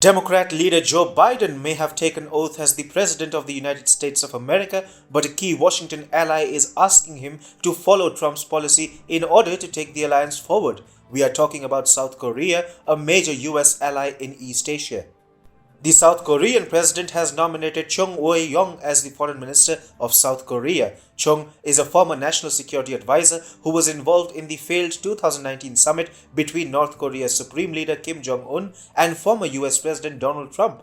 Democrat leader Joe Biden may have taken oath as the President of the United States of America, but a key Washington ally is asking him to follow Trump's policy in order to take the alliance forward. We are talking about South Korea, a major US ally in East Asia. The South Korean president has nominated Chung Eui-yong as the foreign minister of South Korea. Chung is a former national security advisor who was involved in the failed 2019 summit between North Korea's supreme leader Kim Jong-un and former US President Donald Trump.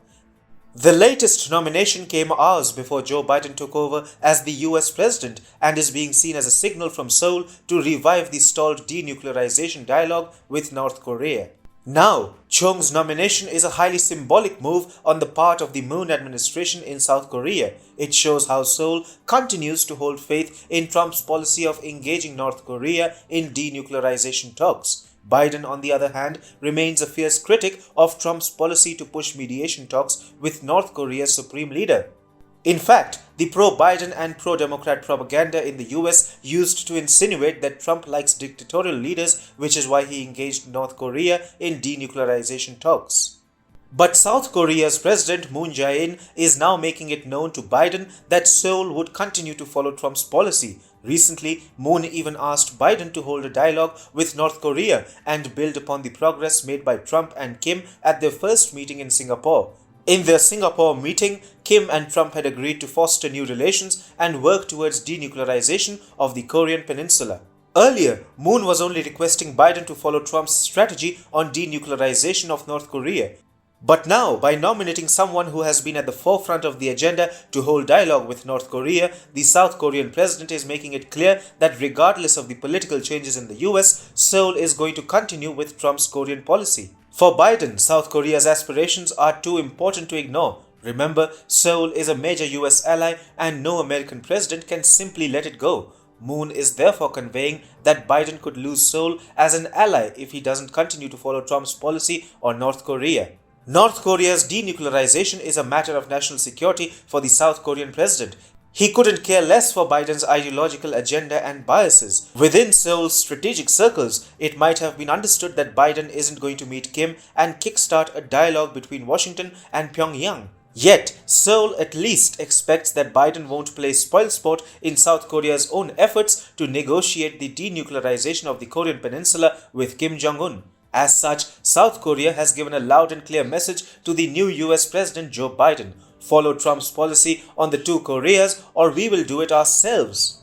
The latest nomination came hours before Joe Biden took over as the US president and is being seen as a signal from Seoul to revive the stalled denuclearization dialogue with North Korea. Now, Chung's nomination is a highly symbolic move on the part of the Moon administration in South Korea. It shows how Seoul continues to hold faith in Trump's policy of engaging North Korea in denuclearization talks. Biden, on the other hand, remains a fierce critic of Trump's policy to push mediation talks with North Korea's supreme leader. In fact, the pro-Biden and pro-Democrat propaganda in the US used to insinuate that Trump likes dictatorial leaders, which is why he engaged North Korea in denuclearization talks. But South Korea's President Moon Jae-in is now making it known to Biden that Seoul would continue to follow Trump's policy. Recently, Moon even asked Biden to hold a dialogue with North Korea and build upon the progress made by Trump and Kim at their first meeting in Singapore. In their Singapore meeting, Kim and Trump had agreed to foster new relations and work towards denuclearization of the Korean peninsula. Earlier, Moon was only requesting Biden to follow Trump's strategy on denuclearization of North Korea. But now, by nominating someone who has been at the forefront of the agenda to hold dialogue with North Korea, the South Korean president is making it clear that regardless of the political changes in the US, Seoul is going to continue with Trump's Korean policy. For Biden, South Korea's aspirations are too important to ignore. Remember, Seoul is a major US ally and no American president can simply let it go. Moon is therefore conveying that Biden could lose Seoul as an ally if he doesn't continue to follow Trump's policy on North Korea. North Korea's denuclearization is a matter of national security for the South Korean president. He couldn't care less for Biden's ideological agenda and biases. Within Seoul's strategic circles, it might have been understood that Biden isn't going to meet Kim and kickstart a dialogue between Washington and Pyongyang. Yet, Seoul at least expects that Biden won't play spoilsport in South Korea's own efforts to negotiate the denuclearization of the Korean peninsula with Kim Jong-un. As such, South Korea has given a loud and clear message to the new US President Joe Biden. Follow Trump's policy on the two Koreas or we will do it ourselves.